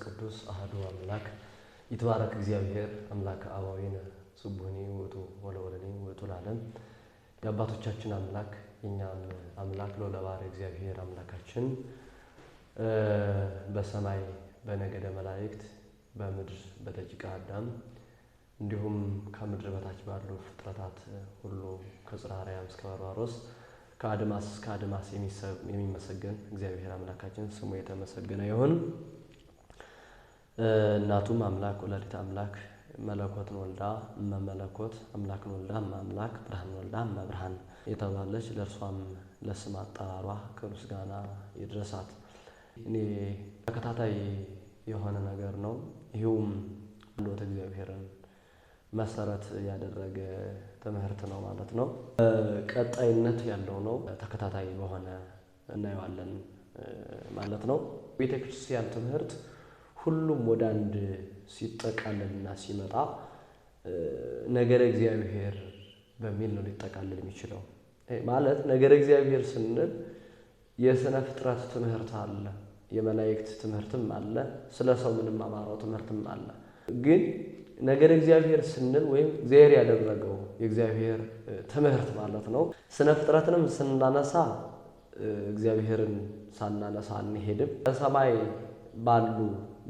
ቅዱስ አሐዱ አምላክ ይትባረክ እግዚአብሔር አምላከ አባዊነ ስቡሕኒ ውእቱ ወለወለኒ ውእቱ ለዓለም። የአባቶቻችን አምላክ የኛም አምላክ ለባሕርይ እግዚአብሔር አምላካችን በሰማይ በነገደ መላእክት በምድር በደቂቀ አዳም እንዲሁም ከምድር በታች ባሉ ፍጥረታት ሁሉ ከጽርሐ አርያም እስከ በርባሮስ ከአድማስ እስከ አድማስ የሚመሰገን እግዚአብሔር አምላካችን ስሙ የተመሰገነ ይሁን። እናቱም አምላክ ወላዲተ አምላክ መለኮትን ወልዳ መመለኮት አምላክን ወልዳ አምላክ ብርሃን ወልዳ መብርሃን የተባለች ለእርሷም ለስም አጠራሯ ከምስጋና ይድረሳት። እኔ ተከታታይ የሆነ ነገር ነው። ይሄውም አንዶት እግዚአብሔርን መሰረት ያደረገ ትምህርት ነው ማለት ነው። ቀጣይነት ያለው ነው። ተከታታይ በሆነ እናየዋለን ማለት ነው። ቤተክርስቲያን ትምህርት ሁሉም ወደ አንድ ሲጠቃለልና ሲመጣ ነገረ እግዚአብሔር በሚል ነው ሊጠቃለል የሚችለው። ማለት ነገረ እግዚአብሔር ስንል የሥነ ፍጥረት ትምህርት አለ፣ የመላእክት ትምህርትም አለ፣ ስለ ሰው ምንም አማራው ትምህርትም አለ። ግን ነገረ እግዚአብሔር ስንል ወይም እግዚአብሔር ያደረገው የእግዚአብሔር ትምህርት ማለት ነው። ስነ ፍጥረትንም ስናነሳ እግዚአብሔርን ሳናነሳ አንሄድም። በሰማይ ባሉ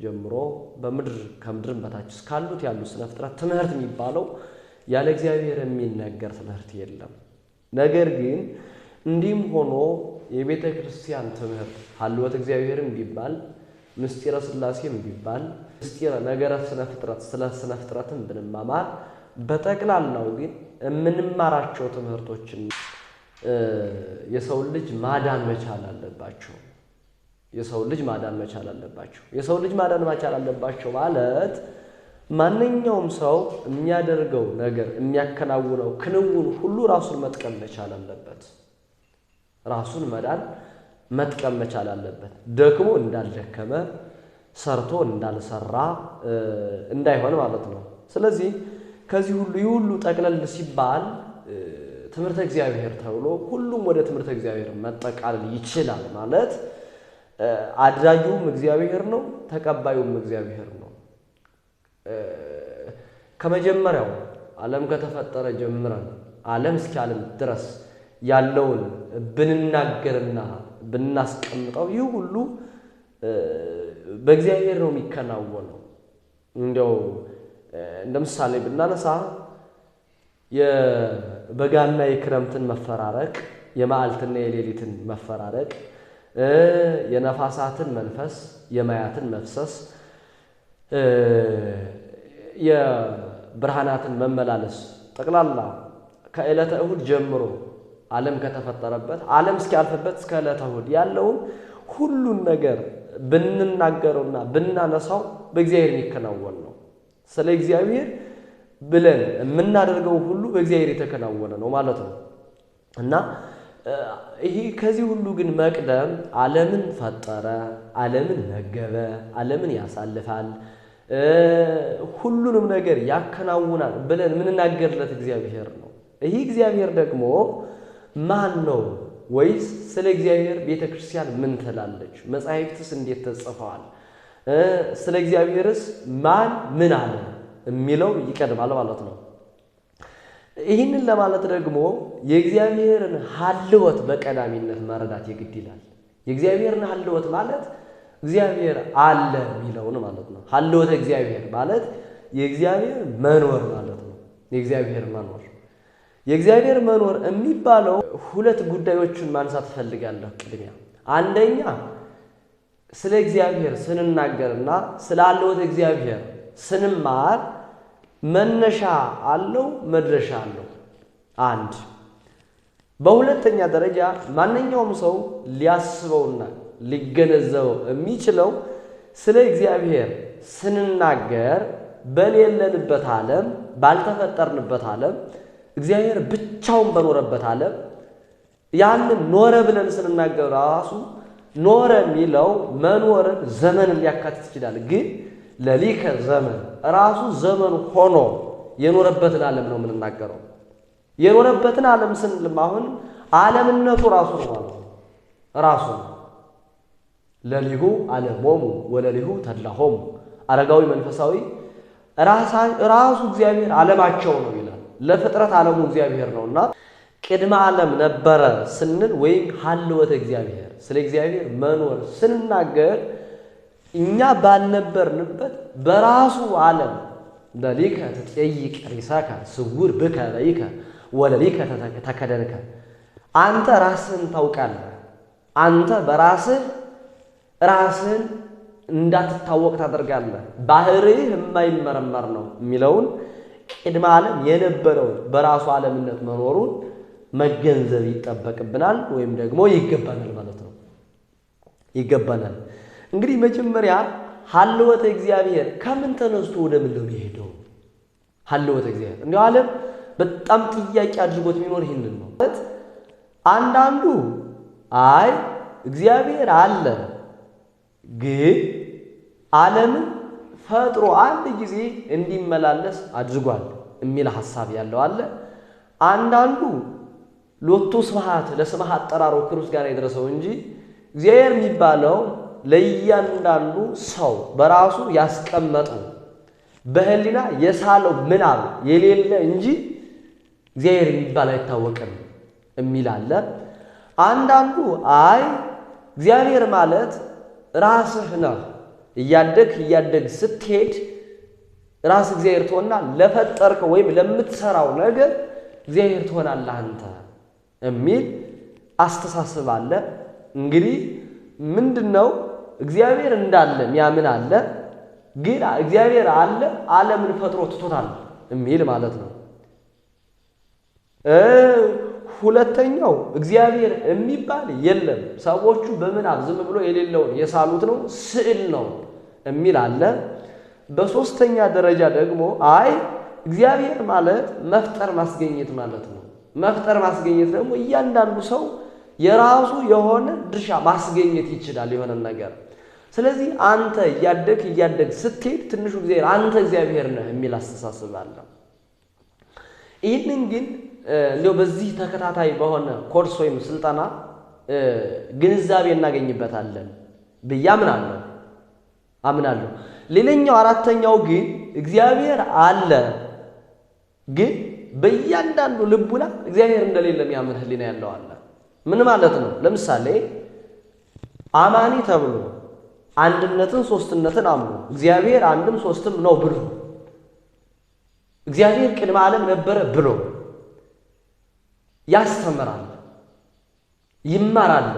ጀምሮ በምድር ከምድርም በታች እስካሉት ያሉ ስነ ፍጥረት ትምህርት የሚባለው ያለ እግዚአብሔር የሚነገር ትምህርት የለም። ነገር ግን እንዲህም ሆኖ የቤተ ክርስቲያን ትምህርት ሀልወት እግዚአብሔርም ቢባል ምስጢረ ሥላሴም ቢባል ምስጢረ ነገረ ስነ ፍጥረት ስለ ስነ ፍጥረትም ብንማማር በጠቅላላው ግን የምንማራቸው ትምህርቶችን የሰው ልጅ ማዳን መቻል አለባቸው። የሰው ልጅ ማዳን መቻል አለባቸው። የሰው ልጅ ማዳን መቻል አለባቸው ማለት ማንኛውም ሰው የሚያደርገው ነገር የሚያከናውነው ክንውን ሁሉ ራሱን መጥቀም መቻል አለበት። ራሱን መዳን መጥቀም መቻል አለበት። ደክሞ እንዳልደከመ ሰርቶ እንዳልሰራ እንዳይሆን ማለት ነው። ስለዚህ ከዚህ ሁሉ ይሁሉ ጠቅለል ሲባል ትምህርተ እግዚአብሔር ተብሎ ሁሉም ወደ ትምህርተ እግዚአብሔር መጠቃለል ይችላል ማለት አድራጊውም እግዚአብሔር ነው፣ ተቀባዩም እግዚአብሔር ነው። ከመጀመሪያው ዓለም ከተፈጠረ ጀምረን ዓለም እስኪያልም ድረስ ያለውን ብንናገርና ብናስቀምጠው ይህ ሁሉ በእግዚአብሔር ነው የሚከናወነው። እንዲያው እንደ ምሳሌ ብናነሳ የበጋና የክረምትን መፈራረቅ፣ የመዓልትና የሌሊትን መፈራረቅ፣ የነፋሳትን መንፈስ የማያትን መፍሰስ የብርሃናትን መመላለስ ጠቅላላ ከዕለተ እሁድ ጀምሮ ዓለም ከተፈጠረበት ዓለም እስኪያልፍበት እስከ ዕለተ እሁድ ያለውን ሁሉን ነገር ብንናገረውና ብናነሳው በእግዚአብሔር የሚከናወን ነው። ስለ እግዚአብሔር ብለን የምናደርገው ሁሉ በእግዚአብሔር የተከናወነ ነው ማለት ነው እና ይሄ ከዚህ ሁሉ ግን መቅደም ዓለምን ፈጠረ፣ ዓለምን መገበ፣ ዓለምን ያሳልፋል፣ ሁሉንም ነገር ያከናውናል ብለን የምንናገርለት እግዚአብሔር ነው። ይህ እግዚአብሔር ደግሞ ማን ነው? ወይስ ስለ እግዚአብሔር ቤተ ክርስቲያን ምን ትላለች? መጻሕፍትስ እንዴት ተጽፈዋል? ስለ እግዚአብሔርስ ማን ምን አለ የሚለው ይቀድማል ማለት ነው። ይህንን ለማለት ደግሞ የእግዚአብሔርን ሀልወት በቀዳሚነት መረዳት የግድ ይላል። የእግዚአብሔርን ሀልወት ማለት እግዚአብሔር አለ የሚለውን ማለት ነው። ሀልወት እግዚአብሔር ማለት የእግዚአብሔር መኖር ማለት ነው። የእግዚአብሔር መኖር የእግዚአብሔር መኖር የሚባለው ሁለት ጉዳዮችን ማንሳት እፈልጋለሁ። ቅድሚያ አንደኛ ስለ እግዚአብሔር ስንናገርና ስለ ሀልወት እግዚአብሔር ስንማር መነሻ አለው፣ መድረሻ አለው። አንድ በሁለተኛ ደረጃ ማንኛውም ሰው ሊያስበውና ሊገነዘበው የሚችለው ስለ እግዚአብሔር ስንናገር በሌለንበት ዓለም ባልተፈጠርንበት ዓለም እግዚአብሔር ብቻውን በኖረበት ዓለም ያንን ኖረ ብለን ስንናገር ራሱ ኖረ የሚለው መኖርን ዘመንን ሊያካትት ይችላል። ግን ለሊከ ዘመን ራሱ ዘመን ሆኖ የኖረበትን ዓለም ነው የምንናገረው። የኖረበትን ዓለም ስንልም አሁን ዓለምነቱ ራሱ ነው ማለት ነው። ራሱ ለሊሁ ዓለሞሙ ወለሊሁ ተድላሆሙ አረጋዊ መንፈሳዊ ራሱ እግዚአብሔር ዓለማቸው ነው ይላል። ለፍጥረት ዓለሙ እግዚአብሔር ነውና ቅድመ ዓለም ነበረ ስንል ወይም ሀልወተ እግዚአብሔር ስለ እግዚአብሔር መኖር ስንናገር እኛ ባልነበርንበት በራሱ ዓለም ለሊከ ትጠይቅ ሪሳከ ስውር ብከ ለይከ ወለሊከ ተከደንከ አንተ ራስህን ታውቃለህ፣ አንተ በራስህ ራስህን እንዳትታወቅ ታደርጋለህ፣ ባህርህ የማይመረመር ነው የሚለውን ቅድመ ዓለም የነበረውን በራሱ ዓለምነት መኖሩን መገንዘብ ይጠበቅብናል ወይም ደግሞ ይገባናል ማለት ነው። ይገባናል። እንግዲህ መጀመሪያ ሀልወተ እግዚአብሔር ከምን ተነስቶ ወደ ምን ነው የሄደው? ሀልወተ እግዚአብሔር እንዲያው ዓለም በጣም ጥያቄ አድርጎት የሚኖር ይህንን ነው። አንዳንዱ አይ እግዚአብሔር አለ ግን ዓለምን ፈጥሮ አንድ ጊዜ እንዲመላለስ አድርጓል የሚል ሐሳብ ያለው አለ። አንዳንዱ ሎቱ ስብሐት ለስብሐ አጠራሩ ክርስቶስ ጋር የደረሰው እንጂ እግዚአብሔር የሚባለው ለእያንዳንዱ ሰው በራሱ ያስቀመጠው በህሊና የሳለው ምናብ የሌለ እንጂ እግዚአብሔር የሚባል አይታወቅም የሚል አለ። አንዳንዱ አይ እግዚአብሔር ማለት ራስህ ነህ፣ እያደግ ስትሄድ ራስ እግዚአብሔር ትሆንና ለፈጠርከው ወይም ለምትሰራው ነገር እግዚአብሔር ትሆናለህ አንተ የሚል አስተሳሰብ አለ። እንግዲህ ምንድነው እግዚአብሔር እንዳለ የሚያምን አለ፣ ግን እግዚአብሔር አለ ዓለምን ፈጥሮ ትቶታል የሚል ማለት ነው። ሁለተኛው እግዚአብሔር የሚባል የለም፣ ሰዎቹ በምናብ ዝም ብሎ የሌለውን የሳሉት ነው፣ ስዕል ነው የሚል አለ። በሶስተኛ ደረጃ ደግሞ አይ እግዚአብሔር ማለት መፍጠር ማስገኘት ማለት ነው። መፍጠር ማስገኘት ደግሞ እያንዳንዱ ሰው የራሱ የሆነ ድርሻ ማስገኘት ይችላል የሆነ ነገር። ስለዚህ አንተ እያደግ ስትሄድ ትንሹ እግዚአብሔር አንተ እግዚአብሔር ነህ የሚል አስተሳሰብ አለ። ይህንን ግን እንደው በዚህ ተከታታይ በሆነ ኮርስ ወይም ስልጠና ግንዛቤ እናገኝበታለን ብዬ አምናለሁ። ሌላኛው አራተኛው ግን እግዚአብሔር አለ ግን በእያንዳንዱ ልቡና እግዚአብሔር እንደሌለ የሚያምን ህሊና ያለው አለ። ምን ማለት ነው? ለምሳሌ አማኒ ተብሎ አንድነትን ሶስትነትን አምኖ እግዚአብሔር አንድም ሶስትም ነው ብሎ እግዚአብሔር ቅድመ ዓለም ነበረ ብሎ ያስተምራል፣ ይማራል፣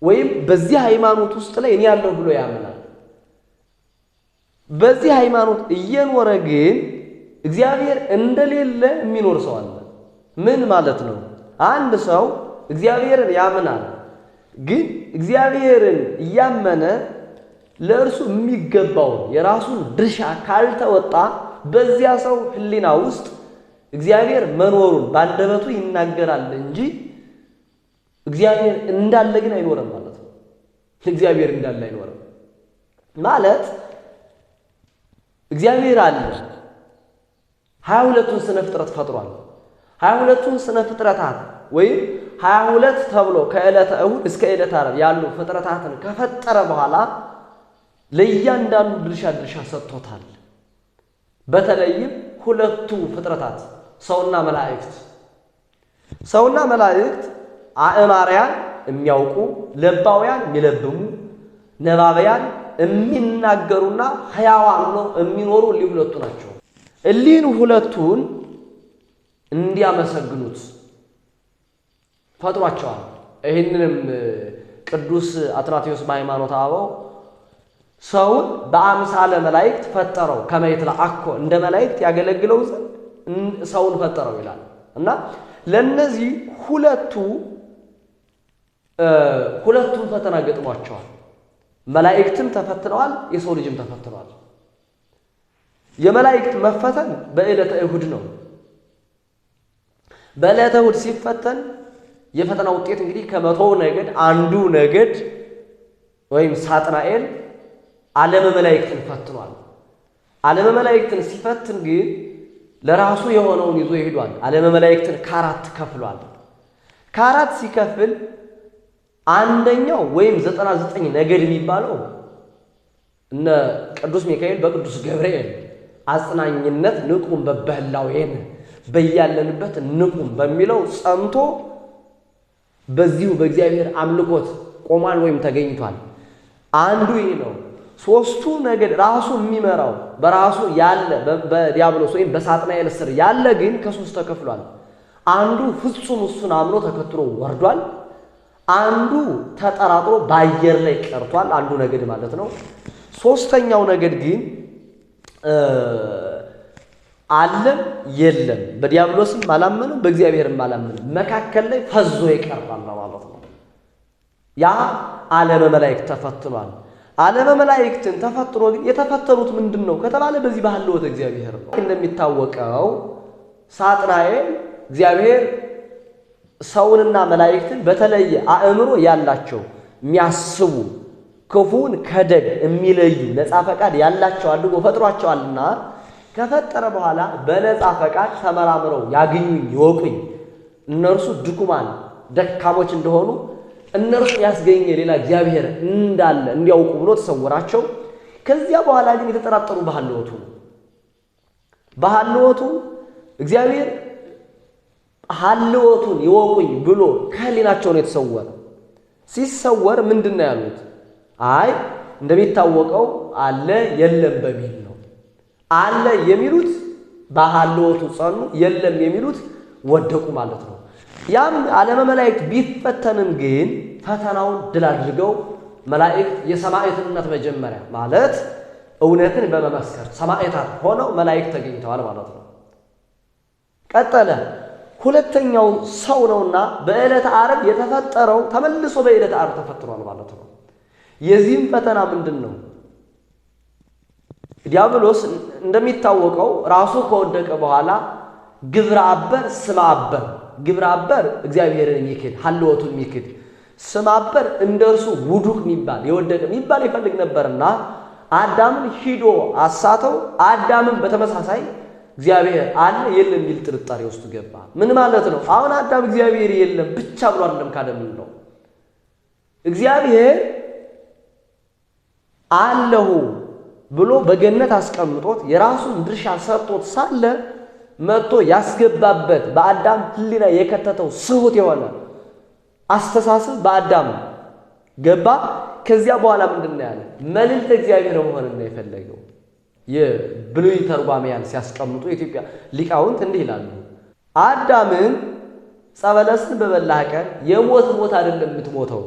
ወይም በዚህ ሃይማኖት ውስጥ ላይ እኔ ያለው ብሎ ያምናል። በዚህ ሃይማኖት እየኖረ ግን እግዚአብሔር እንደሌለ የሚኖር ሰው አለ። ምን ማለት ነው? አንድ ሰው እግዚአብሔርን ያምናል፣ ግን እግዚአብሔርን እያመነ ለእርሱ የሚገባውን የራሱን ድርሻ ካልተወጣ በዚያ ሰው ህሊና ውስጥ እግዚአብሔር መኖሩን ባንደበቱ ይናገራል እንጂ እግዚአብሔር እንዳለ ግን አይኖርም ማለት ነው። እግዚአብሔር እንዳለ አይኖርም ማለት እግዚአብሔር አለ 22ቱን ስነ ፍጥረት ፈጥሯል። 22ቱን ስነ ፍጥረታት ወይም 22 ተብሎ ከዕለተ እሁድ እስከ ዕለተ ዓርብ ያሉ ፍጥረታትን ከፈጠረ በኋላ ለእያንዳንዱ ድርሻ ሰጥቶታል። በተለይም ሁለቱ ፍጥረታት ሰውና መላእክት አእማርያን የሚያውቁ ለባውያን የሚለብሙ ነባቢያን የሚናገሩና ሕያዋን ነው የሚኖሩ እሊህ ሁለቱ ናቸው። እሊህን ሁለቱን እንዲያመሰግኑት ፈጥሯቸዋል። ይህንንም ቅዱስ አትናቴዎስ በሃይማኖተ አበው ሰውን በአምሳለ መላእክት ፈጠረው ከመይትለአኮ እንደ መላእክት ያገለግለው ዘንድ ሰውን ፈጠረው ይላል እና ለነዚህ ሁለቱን ፈተና ገጥሟቸዋል። መላእክትም ተፈትነዋል፣ የሰው ልጅም ተፈትነዋል። የመላእክት መፈተን በዕለተ እሁድ ነው። በዕለተ እሁድ ሲፈተን የፈተና ውጤት እንግዲህ ከመቶ ነገድ አንዱ ነገድ ወይም ሳጥናኤል ዓለመ መላእክትን ፈትኗል። ዓለመ መላእክትን ሲፈትን ግን ለራሱ የሆነውን ይዞ ይሄዷል። ዓለመ መላእክትን ከአራት ከፍሏል። ከአራት ሲከፍል አንደኛው ወይም 99 ነገድ የሚባለው እነ ቅዱስ ሚካኤል በቅዱስ ገብርኤል አጽናኝነት ንቁም በበህላዌን በያለንበት ንቁም በሚለው ጸንቶ በዚሁ በእግዚአብሔር አምልኮት ቆሟል ወይም ተገኝቷል። አንዱ ይህ ነው። ሶስቱ ነገድ ራሱ የሚመራው በራሱ ያለ በዲያብሎስ ወይም በሳጥናኤል ስር ያለ ግን ከሶስት ተከፍሏል። አንዱ ፍጹም እሱን አምኖ ተከትሎ ወርዷል። አንዱ ተጠራጥሮ በአየር ላይ ቀርቷል። አንዱ ነገድ ማለት ነው። ሶስተኛው ነገድ ግን ዓለም የለም፣ በዲያብሎስም አላመነም በእግዚአብሔርም አላመነም፣ መካከል ላይ ፈዞ ይቀራል ማለት ነው። ያ ዓለመ መላእክት ተፈትኗል። ዓለመ መላእክትን ተፈትኖ ግን የተፈተኑት ምንድነው ከተባለ በዚህ በሐልወተ እግዚአብሔር ነው። እንደሚታወቀው ሳጥናኤል እግዚአብሔር ሰውንና መላእክትን በተለየ አእምሮ ያላቸው የሚያስቡ ክፉን ከደግ የሚለዩ ነፃ ፈቃድ ያላቸው አድርጎ ፈጥሯቸዋልና ከፈጠረ በኋላ በነፃ ፈቃድ ተመራምረው ያግኙኝ ይወቁኝ እነርሱ ድኩማን ደካሞች እንደሆኑ እነርሱ ያስገኘ ሌላ እግዚአብሔር እንዳለ እንዲያውቁ ብሎ ተሰወራቸው። ከዚያ በኋላ ግን የተጠራጠሩ በሐልወቱ እግዚአብሔር ሐልወቱን ይወቁኝ ብሎ ከህሊናቸው ነው የተሰወረ። ሲሰወር ምንድነው ያሉት? አይ እንደሚታወቀው አለ የለም በሚል ነው። አለ የሚሉት በሐልወቱ ጸኑ፣ የለም የሚሉት ወደቁ ማለት ነው። ያም ዓለመ መላእክት ቢፈተንም ግን ፈተናውን ድል አድርገው መላእክት የሰማዕትነት መጀመሪያ ማለት እውነትን በመመስከር ሰማዕታት ሆነው መላእክት ተገኝተዋል ማለት ነው። ቀጠለ። ሁለተኛው ሰው ነውና በዕለተ ዓርብ የተፈጠረው ተመልሶ በዕለተ ዓርብ ተፈጥሯል ማለት ነው። የዚህም ፈተና ምንድነው? ዲያብሎስ እንደሚታወቀው ራሱ ከወደቀ በኋላ ግብረ አበር ስመ አበር፣ ግብረ አበር እግዚአብሔርን የሚክድ ሐልወቱን የሚክድ፣ ስመ አበር እንደርሱ ውዱቅ የሚባል የወደቀ የሚባል ይፈልግ ነበርና አዳምን ሂዶ አሳተው። አዳምን በተመሳሳይ እግዚአብሔር አለ የለም የሚል ጥርጣሬ ውስጥ ገባ። ምን ማለት ነው? አሁን አዳም እግዚአብሔር የለም ብቻ ብሎ አይደለም ካደም ነው። እግዚአብሔር አለሁ ብሎ በገነት አስቀምጦት የራሱን ድርሻ ሰጥቶት ሳለ መጥቶ ያስገባበት በአዳም ሕሊና የከተተው ስሁት የሆነ አስተሳሰብ በአዳም ገባ። ከዚያ በኋላ ምንድነው ያለ? መልዕልተ እግዚአብሔር መሆን ነው የፈለገው። የብሉይ ተርጓሚያን ሲያስቀምጡ የኢትዮጵያ ሊቃውንት እንዲህ ይላሉ። አዳምን ጸበለስን በበላህ ቀን የሞት ሞት አይደለም የምትሞተው፣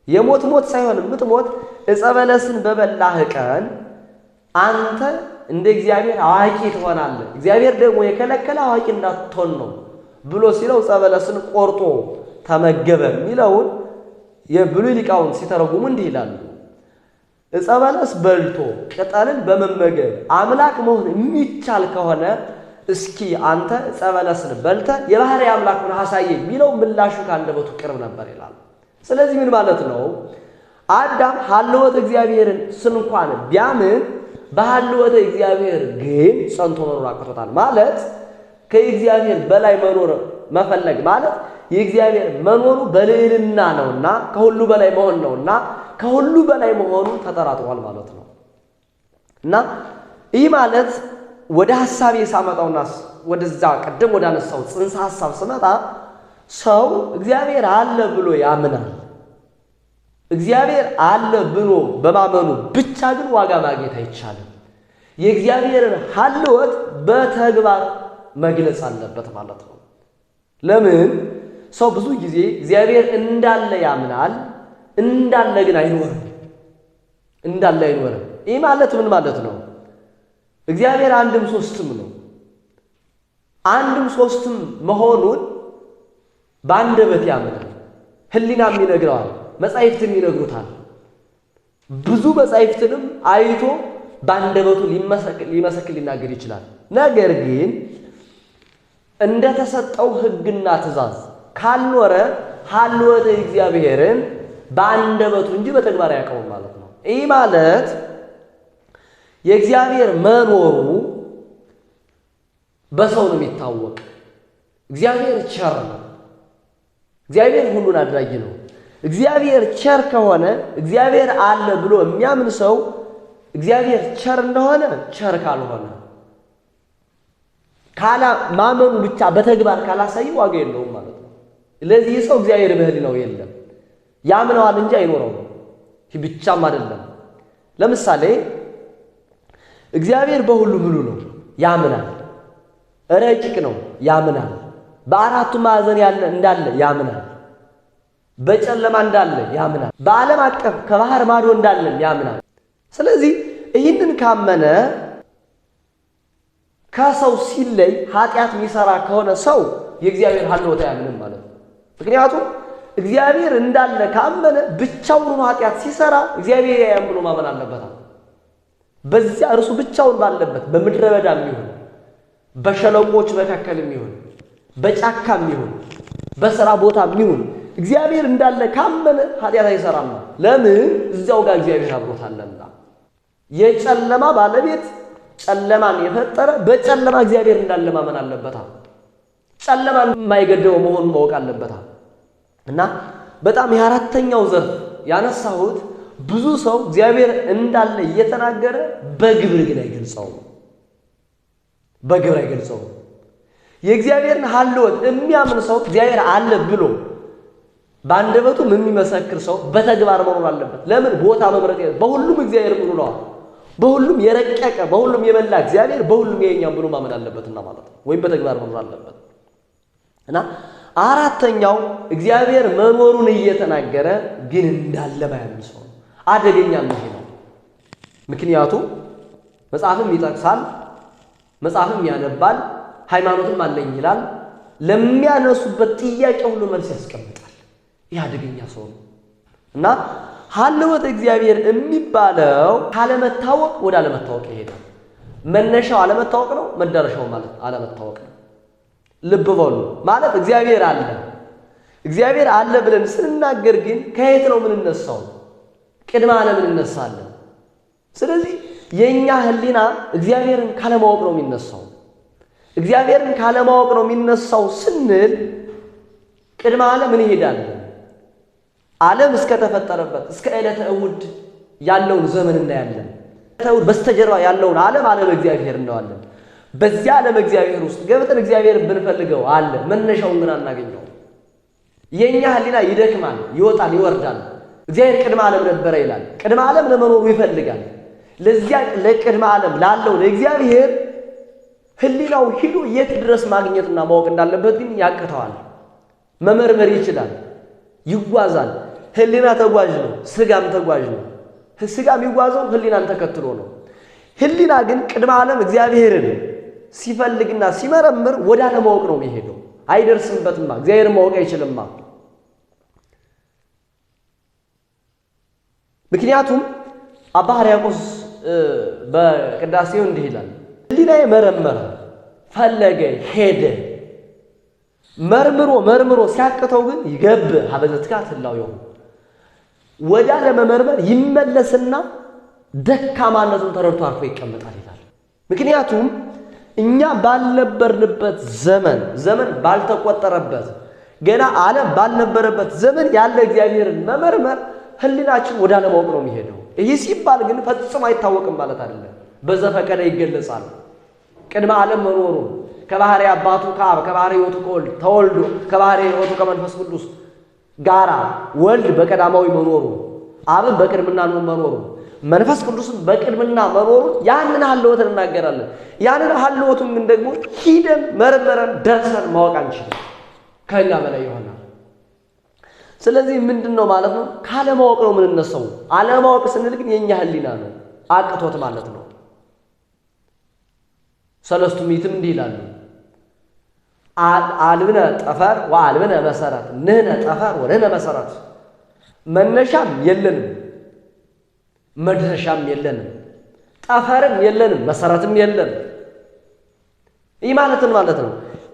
የሞት ሞት ሳይሆን የምትሞት ጸበለስን በበላህ ቀን አንተ እንደ እግዚአብሔር አዋቂ ትሆናለህ፣ እግዚአብሔር ደግሞ የከለከለ አዋቂ እንዳትሆን ነው ብሎ ሲለው ጸበለስን ቆርጦ ተመገበ የሚለውን የብሉይ ሊቃውንት ሲተረጉሙ እንዲህ ይላሉ። ጸበለስ በልቶ ቅጠልን በመመገብ አምላክ መሆን የሚቻል ከሆነ እስኪ አንተ ጸበለስን በልተ የባህሪ አምላክን አሳየ የሚለው ምላሹ ከአንደበቱ ቅርብ ነበር ይላል። ስለዚህ ምን ማለት ነው? አዳም ሐልወተ እግዚአብሔርን ስንኳን ቢያምን በሐልወተ እግዚአብሔር ግን ጸንቶ መኖር አቅቶታል። ማለት ከእግዚአብሔር በላይ መኖር መፈለግ ማለት የእግዚአብሔር መኖሩ በልዕልና ነውና ከሁሉ በላይ መሆን ነውና ከሁሉ በላይ መሆኑን ተጠራጥሯል ማለት ነው። እና ይህ ማለት ወደ ሐሳቤ ሳመጣውና ወደዛ ቀደም ወደ አነሳው ጽንሰ ሐሳብ ስመጣ ሰው እግዚአብሔር አለ ብሎ ያምናል። እግዚአብሔር አለ ብሎ በማመኑ ብቻ ግን ዋጋ ማግኘት አይቻልም። የእግዚአብሔርን ሐልወት በተግባር መግለጽ አለበት ማለት ነው። ለምን? ሰው ብዙ ጊዜ እግዚአብሔር እንዳለ ያምናል፣ እንዳለ ግን አይኖርም። እንዳለ አይኖርም። ይህ ማለት ምን ማለት ነው? እግዚአብሔር አንድም ሶስትም ነው። አንድም ሶስትም መሆኑን በአንደበት ያምናል፣ ሕሊናም ይነግረዋል፣ መጻሕፍትም ይነግሩታል። ብዙ መጻሕፍትንም አይቶ በአንደበቱ ሊመሰክር ሊናገር ይችላል። ነገር ግን እንደተሰጠው ሕግና ትእዛዝ ካልኖረ ሀልወተ እግዚአብሔርን በአንደበቱ እንጂ በተግባር ያውቀው ማለት ነው። ይህ ማለት የእግዚአብሔር መኖሩ በሰው ነው የሚታወቅ። እግዚአብሔር ቸር ነው። እግዚአብሔር ሁሉን አድራጊ ነው። እግዚአብሔር ቸር ከሆነ እግዚአብሔር አለ ብሎ የሚያምን ሰው እግዚአብሔር ቸር እንደሆነ ቸር ካልሆነ ማመኑ ብቻ በተግባር ካላሳይ ዋጋ የለውም ማለት ነው። ለዚህ ሰው እግዚአብሔር በህሊናው የለም። ያምነዋል እንጂ አይኖረውም። ይህ ብቻም አይደለም። ለምሳሌ እግዚአብሔር በሁሉ ምሉ ነው፣ ያምናል። ረቂቅ ነው፣ ያምናል። በአራቱ ማዕዘን ያለ እንዳለ ያምናል። በጨለማ እንዳለ ያምናል። በዓለም አቀፍ ከባህር ማዶ እንዳለ ያምናል። ስለዚህ ይህንን ካመነ ከሰው ሲለይ ኃጢአት የሚሰራ ከሆነ ሰው የእግዚአብሔር ሀልወት አያምንም ማለት ነው። ምክንያቱም እግዚአብሔር እንዳለ ካመነ ብቻውን ኃጢአት ሲሰራ እግዚአብሔር ያያም ብሎ ማመን አለበት። በዚያ እርሱ ብቻውን ባለበት በምድረ በዳም ይሁን በሸለቆች መካከልም ይሁን በጫካም ይሁን በሥራ ቦታም ይሁን እግዚአብሔር እንዳለ ካመነ ኃጢአት አይሰራም። ለምን? እዚያው ጋር እግዚአብሔር አብሮታልና። የጨለማ ባለቤት ጨለማን የፈጠረ በጨለማ እግዚአብሔር እንዳለ ማመን አለበት። ጨለማን የማይገደበው መሆኑን ማወቅ አለበት። እና በጣም የአራተኛው ዘርፍ ያነሳሁት ብዙ ሰው እግዚአብሔር እንዳለ እየተናገረ በግብር ግን አይገልጸውም። በግብር አይገልጸውም። የእግዚአብሔርን ሀልወት የሚያምን ሰው እግዚአብሔር አለ ብሎ በአንደበቱም የሚመሰክር ሰው በተግባር መኖር አለበት። ለምን? ቦታ መምረጥ በሁሉም እግዚአብሔር ሙሉ ነው። በሁሉም የረቀቀ በሁሉም የበላ እግዚአብሔር በሁሉም የኛም ብሎ ማመን አለበትና ማለት ነው። ወይም በተግባር መኖር አለበት። እና አራተኛው እግዚአብሔር መኖሩን እየተናገረ ግን እንዳለ ባያምን ሰው አደገኛም ይሄ ነው። ምክንያቱም መጽሐፍም ይጠቅሳል፣ መጽሐፍም ያነባል፣ ሃይማኖትም አለኝ ይላል። ለሚያነሱበት ጥያቄ ሁሉ መልስ ያስቀምጣል። ይህ አደገኛ ሰው ነው። እና ሀልወተ እግዚአብሔር የሚባለው ካለመታወቅ ወደ አለመታወቅ ይሄዳል። መነሻው አለመታወቅ ነው፣ መዳረሻው ማለት አለመታወቅ ነው። ልብ በሉ ማለት እግዚአብሔር አለ። እግዚአብሔር አለ ብለን ስንናገር ግን ከየት ነው የምንነሳው? ቅድመ ዓለም እንነሳለን። ስለዚህ የኛ ህሊና እግዚአብሔርን ካለማወቅ ነው የሚነሳው። እግዚአብሔርን ካለማወቅ ነው የሚነሳው ስንል ቅድመ ዓለም እንሄዳለን። ዓለም እስከተፈጠረበት እስከ ዕለተ እሑድ ያለውን ዘመን እናያለን። ዕለተ በስተጀርባ ያለውን ዓለም እግዚአብሔር እንለዋለን። በዚያ ዓለም እግዚአብሔር ውስጥ ገብተን እግዚአብሔርን ብንፈልገው አለ፣ መነሻውን ግን አናገኘው። የኛ ህሊና ይደክማል፣ ይወጣል፣ ይወርዳል። እግዚአብሔር ቅድመ ዓለም ነበረ ይላል። ቅድመ ዓለም ለመኖሩ ይፈልጋል። ለዚያ ለቅድመ ዓለም ላለው ለእግዚአብሔር ህሊናው ሂዶ የት ድረስ ማግኘትና ማወቅ እንዳለበት ግን ያቅተዋል። መመርመር ይችላል፣ ይጓዛል። ህሊና ተጓዥ ነው፣ ስጋም ተጓዥ ነው። ስጋም ይጓዘው ህሊናን ተከትሎ ነው። ህሊና ግን ቅድመ ዓለም እግዚአብሔርን ሲፈልግና ሲመረምር ወደ አለማወቅ ነው የሚሄደው። አይደርስበትማ፣ እግዚአብሔርን ማወቅ አይችልማ። ምክንያቱም አባ ሕርያቆስ በቅዳሴው እንዲህ ይላል፣ ህሊናዬ መረመረ፣ ፈለገ፣ ሄደ። መርምሮ ሲያቅተው ግን ይገብ ሀበዘትካት ህላዌሁ ወደ አለመመርመር ይመለስና ደካማነቱን ተረድቶ አርፎ ይቀመጣል ይላል። ምክንያቱም እኛ ባልነበርንበት ዘመን ባልተቆጠረበት ገና ዓለም ባልነበረበት ዘመን ያለ እግዚአብሔርን መመርመር ህሊናችን ወደ አለማወቅ ነው የሚሄደው። ይህ ሲባል ግን ፈጽሞ አይታወቅም ማለት አይደለም። በዘፈቀደ ይገለጻል። ቅድመ ዓለም መኖሩ ከባህሪ አባቱ ከአብ ከባህሪ ሕይወቱ ከወልድ ተወልዶ ከባህሪ ሕይወቱ ከመንፈስ ቅዱስ ጋራ ወልድ በቀዳማዊ መኖሩ አብን በቅድምና መኖሩ መንፈስ ቅዱስን በቅድምና መኖሩ ያንን ሀልወት እናገራለን። ያንን ሀልወቱን ግን ደግሞ ሂደን መርመረን ደርሰን ማወቅ አንችልም፣ ከኛ በላይ ይሆናል። ስለዚህ ምንድነው ማለት ነው? ካለማወቅ ነው የምንነሳው። አለማወቅ ስንል ግን የኛ ህሊና ነው አቅቶት ማለት ነው። ሰለስቱ ምዕትም እንዲህ ይላሉ፣ አልብነ ጠፈር ወአልብነ መሰረት፣ ንሕነ ጠፈር ወንሕነ መሰረት። መነሻም የለንም መድረሻም የለንም፣ ጠፈርም የለንም መሰረትም የለንም። ይህ ማለት ነው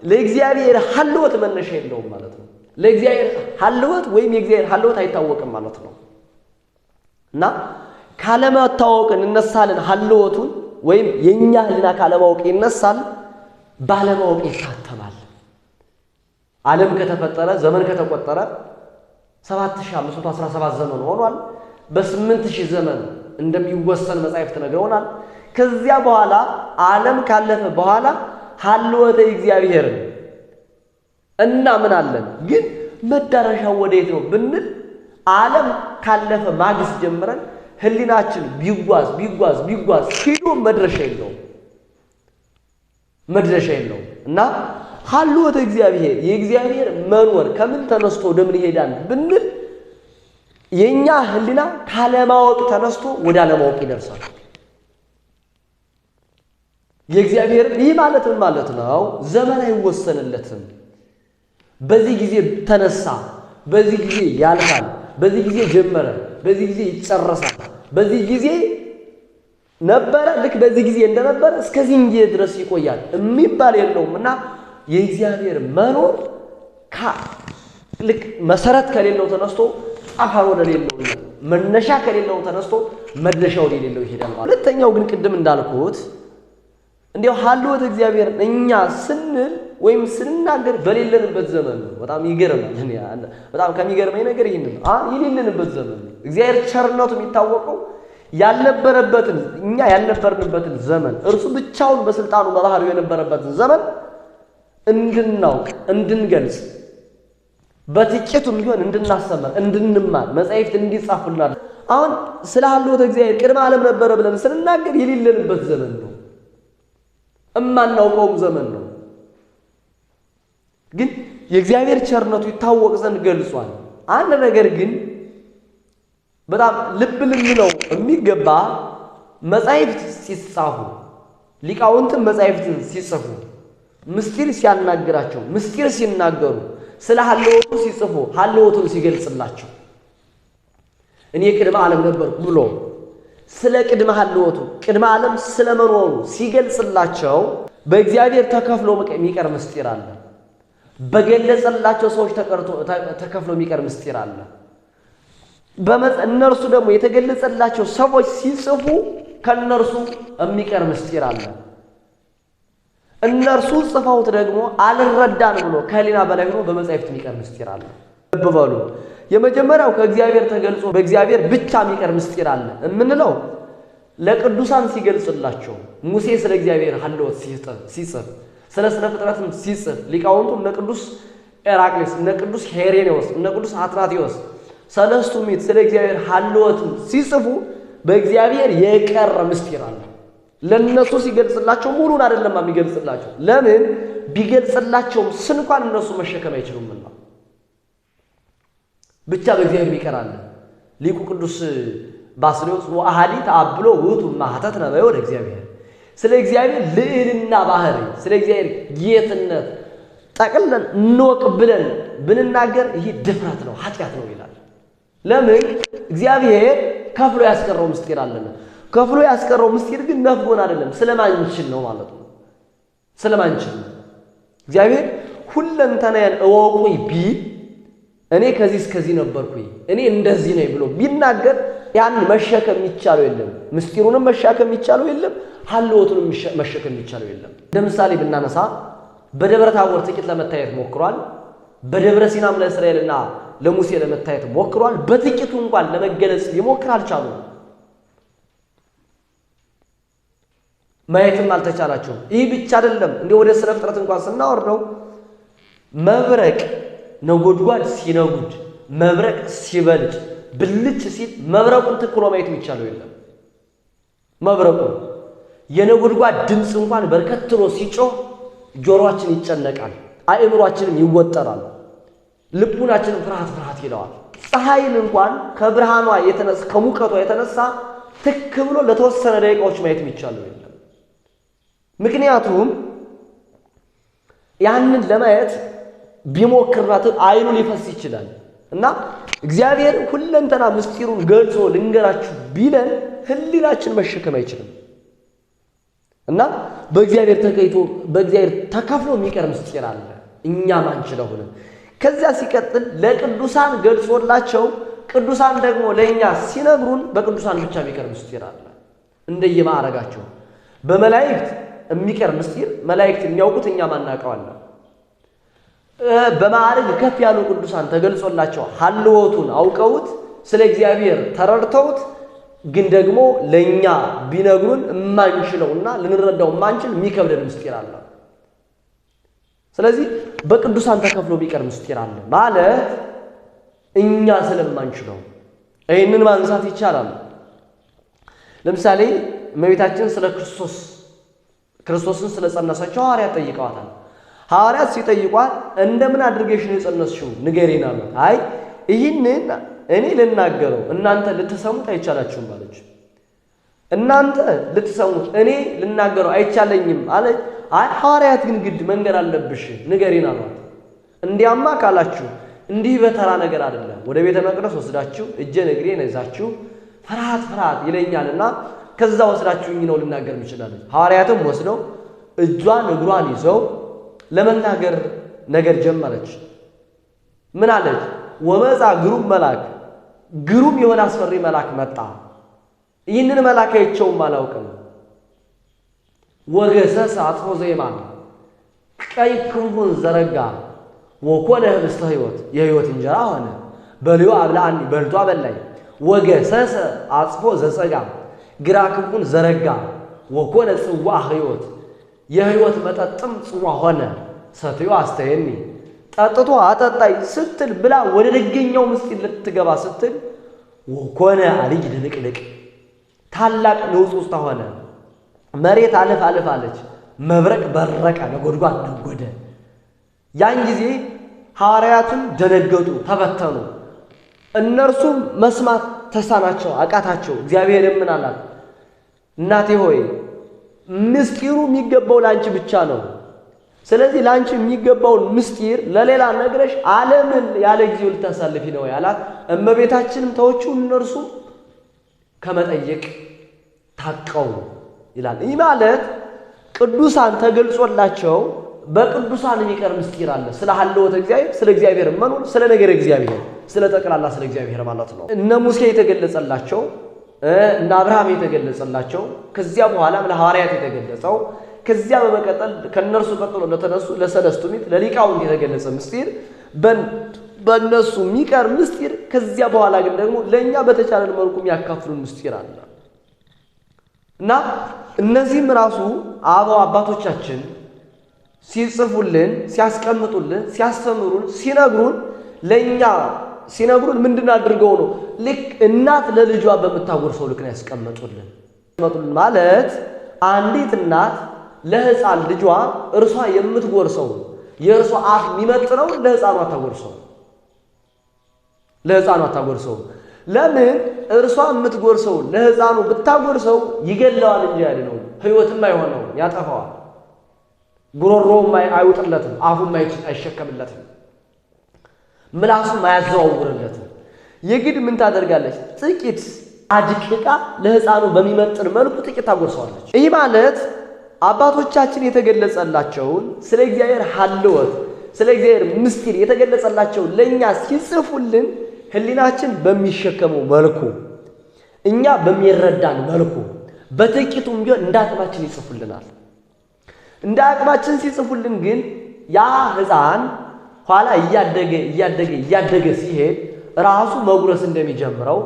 ለእግዚአብሔር ሀልወት መነሻ የለውም ማለት ነው። ለእግዚአብሔር ሐልወት ወይም የእግዚአብሔር ሐልወት አይታወቅም ማለት ነው። እና ካለመታወቅ እንነሳለን ሐልወቱን ወይም የኛ ህሊና ካለማወቅ ይነሳል፣ ባለማወቅ ይታተማል። ዓለም ከተፈጠረ ዘመን ከተቆጠረ 7517 ዘመን ሆኗል። በ8000 ዘመን እንደሚወሰን መጻሕፍት ነግረውናል። ከዚያ በኋላ ዓለም ካለፈ በኋላ ሐልወተ እግዚአብሔር እና ምን አለን ግን መዳረሻው ወዴት ነው ብንል ዓለም ካለፈ ማግስት ጀምረን ህሊናችን ቢጓዝ ሄዶ መድረሻ የለውም እና ሐልወተ እግዚአብሔር የእግዚአብሔር መኖር ከምን ተነስቶ ወደምን ይሄዳል ብንል የኛ ህሊና ካለማወቅ ተነስቶ ወደ አለማወቅ ይደርሳል። የእግዚአብሔር ይህ ማለት ምን ማለት ነው? ዘመን አይወሰንለትም። በዚህ ጊዜ ተነሳ፣ በዚህ ጊዜ ያልፋል፣ በዚህ ጊዜ ጀመረ፣ በዚህ ጊዜ ይጨረሳል፣ በዚህ ጊዜ ነበረ፣ ልክ በዚህ ጊዜ እንደነበረ እስከዚህ ጊዜ ድረስ ይቆያል የሚባል የለውምና የእግዚአብሔር መኖር ልክ መሰረት ከሌለው ተነስቶ ጣፋር ወደ ሌለው መነሻ ከሌለው ተነስቶ መድረሻ ወደ ሌለው ይሄዳል ማለት። ሁለተኛው ግን ቅድም እንዳልኩት እንዲያው ሐልወተ እግዚአብሔር እኛ ስንል ወይም ስንናገር በሌለንበት ዘመን ነው። በጣም ይገርማል። በጣም ከሚገርመኝ ነገር ይሄን ነው። የሌለንበት ዘመን ነው። እግዚአብሔር ቸርነቱ የሚታወቀው ያልነበረበትን እኛ ያልነበርንበትን ዘመን እርሱ ብቻውን በስልጣኑ በባህሪው የነበረበትን ዘመን እንድናውቅ እንድንገልጽ በጥቂቱም ቢሆን እንድናስተምር እንድንማር መጻሕፍት እንዲጻፉልናል። አሁን ስለ ሐልወተ እግዚአብሔር ቅድመ ዓለም ነበረ ብለን ስንናገር የሌለንበት ዘመን ነው፣ እማናውቀውም ዘመን ነው። ግን የእግዚአብሔር ቸርነቱ ይታወቅ ዘንድ ገልጿል። አንድ ነገር ግን በጣም ልብ ልንለው የሚገባ መጻሕፍት ሲጻፉ ሊቃውንትን መጻሕፍትን ሲጽፉ ምስጢር ሲያናግራቸው ምስጢር ሲናገሩ ስለ ሐልወቱ ሲጽፉ ሐልወቱን ሲገልጽላቸው እኔ ቅድመ ዓለም ነበርኩ ብሎ ስለ ቅድመ ሐልወቱ ቅድመ ዓለም ስለ መኖሩ ሲገልጽላቸው በእግዚአብሔር ተከፍሎ የሚቀር ምስጢር አለ። በገለጸላቸው ሰዎች ተከፍሎ የሚቀር ምስጢር አለ። እነርሱ ደግሞ የተገለጸላቸው ሰዎች ሲጽፉ ከነርሱ የሚቀር ምስጢር አለ። እነርሱ ጽፈውት ደግሞ አልረዳን ብሎ ከህሊና በላይ ሆኖ በመጻሕፍት የሚቀር ምስጢር አለ። ልብ በሉ። የመጀመሪያው ከእግዚአብሔር ተገልጾ በእግዚአብሔር ብቻ የሚቀር ምስጢር አለ የምንለው ለቅዱሳን ሲገልጽላቸው ሙሴ ስለ እግዚአብሔር ሐልወት ሲጽፍ ስለ ስነ ፍጥረትም ሲጽፍ ሊቃውንቱ እነ ቅዱስ ኤራቅሊስ እነ ቅዱስ ሄሬኔዎስ እነ ቅዱስ አትናቴዎስ ሰለስቱ ምዕት ስለ እግዚአብሔር ሐልወት ሲጽፉ በእግዚአብሔር የቀረ ምስጢር አለ። ለነሱ ሲገልጽላቸው ሙሉን አይደለም የሚገልጽላቸው። ለምን ቢገልጽላቸውም ስንኳን እነሱ መሸከም አይችሉምና ብቻ በእግዚአብሔር ይቀራል። ሊቁ ቅዱስ ባስልዮስ ወአሐዲ ተአብሎ ውእቱ ማኅተት ነበየ ወደ እግዚአብሔር ስለ እግዚአብሔር ልዕልና ባህሪ ስለ እግዚአብሔር ጌትነት ጠቅልለን እንወቅ ብለን ብንናገር ይህ ድፍረት ነው፣ ኃጢአት ነው ይላል። ለምን እግዚአብሔር ከፍሎ ያስቀረው ምስጢር አለና ከፍሎ ያስቀረው ምስጢር ግን ነፍጎን አይደለም ስለማንችል ነው ማለት ነው። ስለማንችል ነው። እግዚአብሔር ሁለንተናዬን እወቁኝ ቢል እኔ ከዚህ እስከዚህ ነበርኩኝ እኔ እንደዚህ ነኝ ብሎ ቢናገር ያን መሸከም የሚቻለው የለም። ምስጢሩንም መሸከም የሚቻለው የለም። ሐልወቱንም መሸከም የሚቻለው የለም። ለምሳሌ ብናነሳ በደብረ ታቦር ጥቂት ለመታየት ሞክሯል። በደብረ ሲናም ለእስራኤልና ለሙሴ ለመታየት ሞክሯል። በጥቂቱ እንኳን ለመገለጽ ሊሞክር አልቻሉም። ማየትም አልተቻላቸውም። ይህ ብቻ አይደለም። እንደ ወደ ስነ ፍጥረት እንኳን ስናወርደው መብረቅ ነጎድጓድ ሲነጉድ መብረቅ ሲበልጭ ብልጭ ሲል መብረቁን ትክሎ ማየት የሚቻለው የለም። መብረቁን የነጎድጓድ ድምፅ እንኳን በርከትሎ ሲጮህ ጆሮአችን ይጨነቃል፣ አእምሮአችንም ይወጠራል፣ ልቡናችንም ፍርሃት ይለዋል። ፀሐይን እንኳን ከብርሃኗ የተነሳ ከሙቀቷ የተነሳ ትክ ብሎ ለተወሰነ ደቂቃዎች ማየት የሚቻለው የለም። ምክንያቱም ያንን ለማየት ቢሞክርናት አይኑ ሊፈስ ይችላል እና እግዚአብሔር ሁለንተና ምስጢሩን ገልጾ ልንገራችሁ ቢለን ህሊናችን መሸከም አይችልም እና በእግዚአብሔር ተከይቶ በእግዚአብሔር ተከፍሎ የሚቀር ምስጢር አለ። እኛ ማንችለው ሆነ ከዚያ ሲቀጥል ለቅዱሳን ገልጾላቸው ቅዱሳን ደግሞ ለኛ ሲነግሩን በቅዱሳን ብቻ የሚቀር ምስጢር አለ እንደየማዕረጋቸው። በመላእክት የሚቀር ምስጢር መላእክት የሚያውቁት እኛ ማናውቀዋለን። በማዕረግ ከፍ ያሉ ቅዱሳን ተገልጾላቸው ሐልወቱን አውቀውት ስለ እግዚአብሔር ተረድተውት ግን ደግሞ ለኛ ቢነግሩን ማንችለውና ልንረዳው ማንችል የሚከብደን ምስጢር አለ። ስለዚህ በቅዱሳን ተከፍሎ ቢቀር ምስጢር አለ ማለት እኛ ስለማንችለው ይሄንን ማንሳት ይቻላል። ለምሳሌ እመቤታችን ስለ ክርስቶስን ስለጸነሰችው ሐዋርያት ጠይቀዋታል። ሐዋርያት ሲጠይቋት እንደምን አድርገሽ ነው የጸነስሽው ንገሪን አሏት። አይ ይህንን እኔ ልናገረው እናንተ ልትሰሙት አይቻላችሁም አለች። እናንተ ልትሰሙት እኔ ልናገረው አይቻለኝም አለች። አይ ሐዋርያት ግን ግድ መንገር አለብሽ ንገሪን አሏት። እንዲያማ ካላችሁ እንዲህ በተራ ነገር አይደለም፣ ወደ ቤተ መቅደስ ወስዳችሁ እጄን እግሬን ይዛችሁ ፍርሃት ይለኛልና ከዛ ወስዳችሁኝ ነው ልናገር ይችላል። ሐዋርያትም ወስደው እጇን እግሯን ይዘው ለመናገር ነገር ጀመረች። ምን አለች? ወመጻ ግሩም የሆነ አስፈሪ መልአክ መጣ። ይህንን መልአክ አይቼውም አላውቅም። ወገሰሰ አጽፎ ዘየማን ቀኝ ክንፉን ዘረጋ ወኮነ ህብስተ ሕይወት የሕይወት እንጀራ ሆነ። በልዮ አብላኒ በልቶ አበላኝ። ወገሰሰ አጽፎ ዘጸጋም ግራ ክንፉን ዘረጋ ወኮነ ጽዋ ሕይወት የሕይወት መጠጥም ጽዋ ሆነ። ሰትዮ አስተየኒ ጠጥቶ አጠጣይ ስትል ብላ ወደ ደገኛው ምስጢር ልትገባ ስትል ወኮነ አልይ ድልቅልቅ ታላቅ ንውጽውጽታ ሆነ። መሬት አለፍ አለች፣ መብረቅ በረቀ፣ ነጎድጓድ ነጎደ። ያን ጊዜ ሐዋርያቱም ደነገጡ፣ ተበተኑ። እነርሱም መስማት ተሳናቸው፣ አቃታቸው። እግዚአብሔር ምን አላት? እናቴ ሆይ ምስጢሩ የሚገባው ላንቺ ብቻ ነው። ስለዚህ ላንቺ የሚገባውን ምስጢር ለሌላ ነግረሽ ዓለምን ያለ ጊዜው ልታሳልፊ ነው ያላት። እመቤታችንም ተወቹ፣ እነርሱ ከመጠየቅ ታቀው ይላል። ይህ ማለት ቅዱሳን ተገልጾላቸው በቅዱሳን የሚቀር ምስጢር አለ። ስለ ሐልወተ እግዚአብሔር፣ ስለ እግዚአብሔር መኖር፣ ስለ ነገር እግዚአብሔር፣ ስለ ጠቅላላ ስለ እግዚአብሔር ማለት ነው። እነ ሙሴ የተገለጸላቸው እና አብርሃም የተገለጸላቸው ከዚያ በኋላ ለሐዋርያት የተገለጸው ከዚያ በመቀጠል ከነርሱ ቀጥሎ ለተነሱ ለሰለስቱ ምዕት ለሊቃውንት የተገለጸ ምስጢር በእነሱ የሚቀር ምስጢር ከዚያ በኋላ ግን ደግሞ ለኛ በተቻለን መልኩ የሚያካፍሉን ምስጢር አለ እና እነዚህም ራሱ አባቶቻችን ሲጽፉልን፣ ሲያስቀምጡልን፣ ሲያስተምሩን፣ ሲነግሩን ለኛ ሲነግሩን ምንድን አድርገው ነው? ልክ እናት ለልጇ በምታጎርሰው ልክ ነው ያስቀምጡልን። ማለት አንዲት እናት ለሕፃን ልጇ እርሷ የምትጎርሰው የእርሷ አፍ የሚመጥነው ለሕፃኗ አታጎርሰው። ለምን? እርሷ የምትጎርሰው ለሕፃኑ ብታጎርሰው ይገለዋል እንጂ አይደለም፣ ሕይወትም አይሆነው፣ ያጠፋዋል። ጉሮሮውም አይውጥለትም፣ አፉም አይሸከምለትም፣ ምላሱም አያዘዋውርለትም። የግድ ምን ታደርጋለች? ጥቂት አድቅቃ ለሕፃኑ በሚመጥን መልኩ ጥቂት ታጎርሰዋለች። ይህ ማለት አባቶቻችን የተገለጸላቸውን ስለ እግዚአብሔር ሐልወት፣ ስለ እግዚአብሔር ምስጢር የተገለጸላቸው ለኛ ሲጽፉልን ሕሊናችን በሚሸከመው መልኩ፣ እኛ በሚረዳን መልኩ በጥቂቱም ቢሆን እንደ አቅማችን ይጽፉልናል። እንደ አቅማችን ሲጽፉልን ግን ያ ሕፃን ኋላ እያደገ ሲሄድ ራሱ መጉረስ እንደሚጀምረው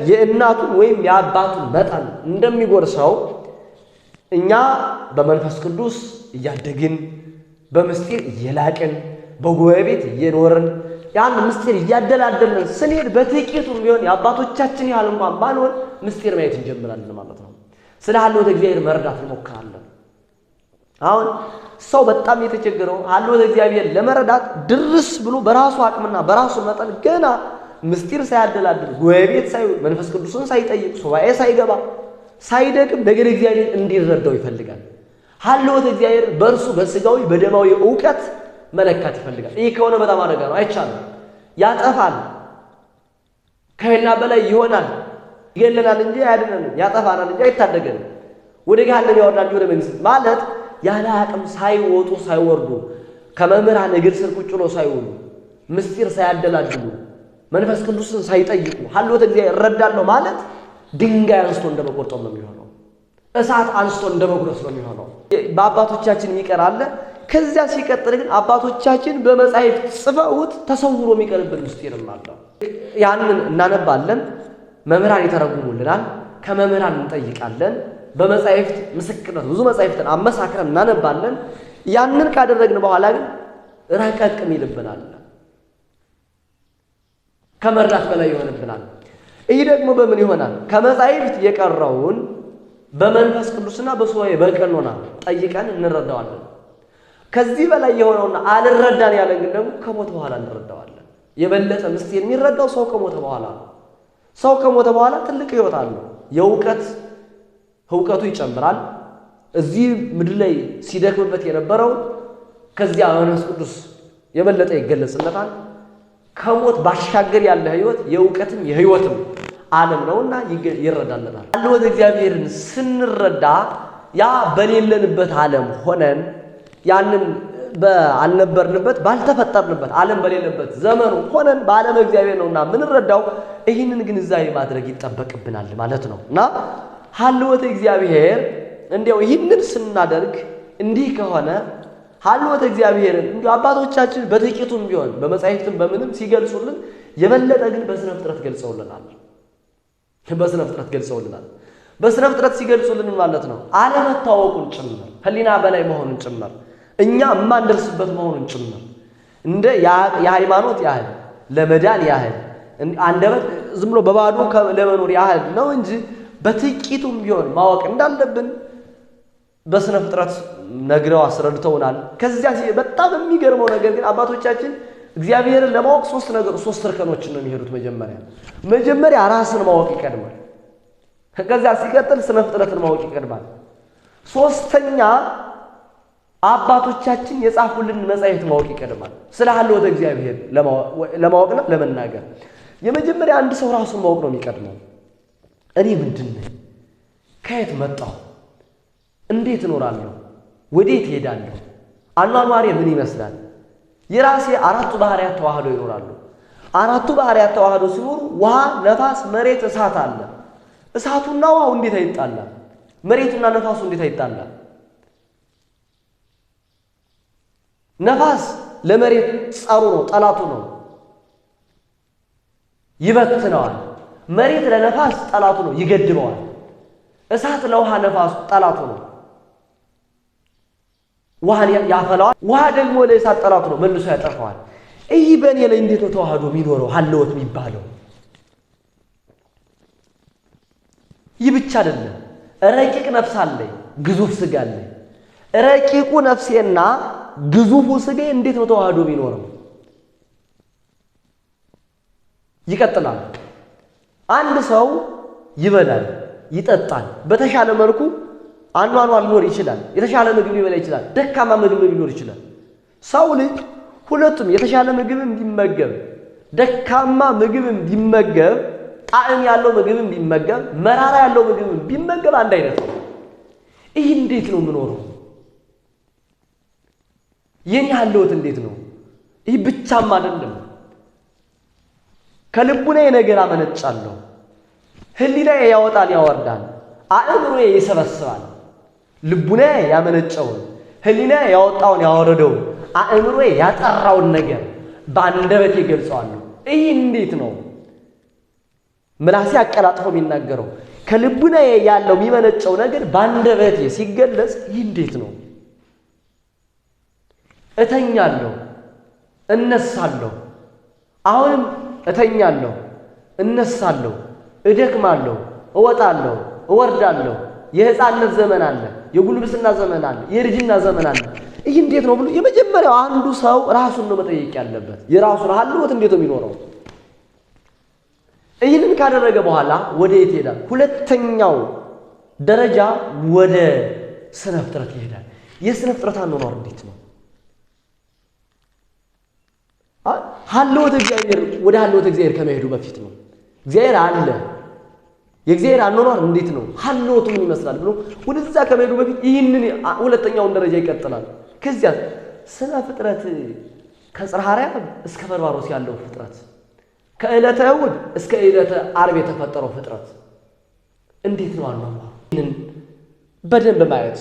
የእናቱን ወይም የአባቱን መጠን እንደሚጎርሰው እኛ በመንፈስ ቅዱስ እያደግን በምስጢር እየላቅን በጉባኤ ቤት እየኖርን ያን ምስጢር እያደላደልን ስንሄድ በጥቂቱም ቢሆን የአባቶቻችን ያህል እንኳን ባንሆን ምስጢር ማየት እንጀምራለን ማለት ነው። ስለ ሐልወተ እግዚአብሔር መረዳት እንሞክራለን። አሁን ሰው በጣም የተቸገረው ሐልወተ እግዚአብሔር ለመረዳት ድርስ ብሎ በራሱ አቅምና በራሱ መጠን ገና ምስጢር ሳያደላድል ጉባኤ ቤት ሳይውል መንፈስ ቅዱስን ሳይጠይቅ ሱባኤ ሳይገባ ሳይደክም ነገር እግዚአብሔር እንዲረዳው ይፈልጋል። ሐልወተ እግዚአብሔር በእርሱ በስጋዊ በደማዊ ዕውቀት መለካት ይፈልጋል። ይህ ከሆነ በጣም አደጋ ነው፣ አይቻልም። ያጠፋል፣ ከህልና በላይ ይሆናል፣ ይገለናል እንጂ አያድነንም፣ ያጠፋናል እንጂ አይታደገንም፣ ወደ ገሃነም ያወርዳል ወደ መንግሥት ማለት ያለ አቅም ሳይወጡ ሳይወርዱ ከመምህራን እግር ስር ቁጭ ብለው ሳይውሉ ምስጢር ሳያደላድሉ መንፈስ ቅዱስን ሳይጠይቁ ሀልወተ እግዚአብሔር እረዳለሁ ማለት ድንጋይ አንስቶ እንደመቆርጠም ነው የሚሆነው። እሳት አንስቶ እንደመጉረስ ነው የሚሆነው። በአባቶቻችን የሚቀር አለ። ከዚያ ሲቀጥል ግን አባቶቻችን በመጻሕፍት ጽፈውት ተሰውሮ የሚቀርብን ምስጢርም አለው። ያንን እናነባለን፣ መምህራን ይተረጉሙልናል፣ ከመምህራን እንጠይቃለን። በመጻሕፍት ምስክርነት ብዙ መጻሕፍትን አመሳክረን እናነባለን። ያንን ካደረግን በኋላ ግን ረቀቅ ይልብናል፣ ከመርዳት በላይ ይሆንብናል። ይህ ደግሞ በምን ይሆናል? ከመጻሕፍት የቀረውን በመንፈስ ቅዱስና በሱባኤ በቀኖና ጠይቀን እንረዳዋለን። ከዚህ በላይ የሆነውና አልረዳን ያለን ግን ደግሞ ከሞት በኋላ እንረዳዋለን። የበለጠ ምስጢር የሚረዳው ሰው ከሞተ በኋላ ነው። ሰው ከሞተ በኋላ ትልቅ ሕይወት አለው። እውቀቱ ይጨምራል። እዚህ ምድር ላይ ሲደክምበት የነበረው ከዚያ መንፈስ ቅዱስ የበለጠ ይገለጽለታል። ከሞት ባሻገር ያለ ሕይወት የእውቀትም የሕይወትም ዓለም ነውና ይረዳለታል። ሀልወተ እግዚአብሔርን ስንረዳ ያ በሌለንበት ዓለም ሆነን ያንን ባልነበርንበት ባልተፈጠርንበት ዓለም በሌለበት ዘመኑ ሆነን በዓለም እግዚአብሔር ነውና ምንረዳው። ይህንን ግንዛቤ ማድረግ ይጠበቅብናል ማለት ነው። እና ሀልወተ እግዚአብሔር እንዲያው ይህንን ስናደርግ እንዲህ ከሆነ ሀልወተ እግዚአብሔርን እንዲሁ አባቶቻችን በጥቂቱም ቢሆን በመጻሕፍትም በምንም ሲገልጹልን የበለጠ ግን በስነ ፍጥረት ገልጸውልናል። በስነ ፍጥረት ሲገልጹልን ማለት ነው አለመታወቁን ጭምር ህሊና በላይ መሆኑን ጭምር እኛ የማንደርስበት መሆኑን ጭምር እንደ የሃይማኖት ያህል ለመዳን ያህል አንደበት ዝም ብሎ በባዶ ለመኖር ያህል ነው እንጂ በጥቂቱም ቢሆን ማወቅ እንዳለብን በስነ ፍጥረት ነግረው አስረድተውናል። ከዚያ በጣም የሚገርመው ነገር ግን አባቶቻችን እግዚአብሔርን ለማወቅ ሶስት እርከኖችን ነው የሚሄዱት። መጀመሪያ ራስን ማወቅ ይቀድማል። ከዚያ ሲቀጥል ስነ ፍጥረትን ማወቅ ይቀድማል። ሶስተኛ አባቶቻችን የጻፉልን መጻሕፍት ማወቅ ይቀድማል። ስለ ሀልወተ እግዚአብሔር ለማወቅና ለመናገር የመጀመሪያ አንድ ሰው ራሱን ማወቅ ነው የሚቀድመው። እኔ ምንድን ነኝ? ከየት መጣሁ? እንዴት እኖራለሁ? ወዴት እሄዳለሁ? አኗኗሬ ምን ይመስላል? የራሴ አራቱ ባህሪያት ተዋህዶ ይኖራሉ። አራቱ ባህሪያት ተዋህዶ ሲኖሩ ውሃ፣ ነፋስ፣ መሬት፣ እሳት አለ። እሳቱና ውሃው እንዴት አይጣላም? መሬቱና ነፋሱ እንዴት አይጣላም? ነፋስ ለመሬት ጸሩ ነው፣ ጠላቱ ነው፣ ይበትነዋል። መሬት ለነፋስ ጠላቱ ነው፣ ይገድበዋል። እሳት ለውሃ ነፋሱ ጠላቱ ነው፣ ውሃን ያፈላዋል። ውሃ ደግሞ ለእሳት ጠላቱ ነው፣ መልሶ ያጠፋዋል። ይህ በእኔ ላይ እንዴት ነው ተዋህዶ የሚኖረው ሀልወት የሚባለው? ይህ ብቻ አይደለም። ረቂቅ ነፍስ አለኝ፣ ግዙፍ ስጋ አለኝ። ረቂቁ ነፍሴና ግዙፉ ስጋ እንዴት ነው ተዋህዶ የሚኖረው? ይቀጥላል። አንድ ሰው ይበላል፣ ይጠጣል፣ በተሻለ መልኩ አኗኗር ሊኖር ይችላል። የተሻለ ምግብ ሊበላ ይችላል፣ ደካማ ምግብ ሊኖር ይችላል። ሰው ልጅ ሁለቱም የተሻለ ምግብም ቢመገብ ደካማ ምግብም ቢመገብ ጣዕም ያለው ምግብም ቢመገብ መራራ ያለው ምግብም ቢመገብ አንድ አይነት ነው። ይህ እንዴት ነው የምኖረው? የኔ ሀልወት እንዴት ነው? ይህ ብቻም አይደለም። ከልቡናዬ ነገር አመነጫለሁ። ህሊናዬ ያወጣል ያወርዳል፣ አእምሮዬ ይሰበስባል። ልቡናዬ ያመነጨውን፣ ህሊናዬ ያወጣውን ያወረደውን፣ አእምሮዬ ያጠራውን ነገር በአንደበቴ ገልጸዋለሁ። ይህ እንዴት ነው? ምላሴ አቀላጥፎ የሚናገረው ከልቡናዬ ያለው የሚመነጨው ነገር በአንደበቴ ሲገለጽ ይህ እንዴት ነው? እተኛለሁ፣ እነሳለሁ፣ አሁንም እተኛለሁ፣ እነሳለሁ፣ እደክማለሁ፣ እወጣለሁ፣ እወርዳለሁ። የህፃንነት ዘመን አለ፣ የጉልምስና ዘመን አለ፣ የልጅና ዘመን አለ። ይህ እንዴት ነው ብሎ የመጀመሪያው አንዱ ሰው ራሱን ነው መጠየቅ ያለበት። የራሱን ሀልወት እንዴት ነው የሚኖረው? ይህንን ካደረገ በኋላ ወደ የት ይሄዳል? ሁለተኛው ደረጃ ወደ ስነ ፍጥረት ይሄዳል። የስነ ፍጥረት አኗኗር እንዴት ነው? ሀልወተ እግዚአብሔር ወደ ሀልወተ እግዚአብሔር ከመሄዱ በፊት ነው። እግዚአብሔር አለ፣ የእግዚአብሔር አኗኗር እንዴት ነው? ሀልወቱ ምን ይመስላል ብሎ ወደዛ ከመሄዱ በፊት ይህንን ሁለተኛውን ደረጃ ይቀጥላል። ከዚያ ስነ ፍጥረት ከጽርሐ አርያም እስከ በርባሮስ ያለው ፍጥረት ከዕለተ እሑድ እስከ ዕለተ ዓርብ የተፈጠረው ፍጥረት እንዴት ነው አኗኗሩ? ይህንን በደንብ ማየት።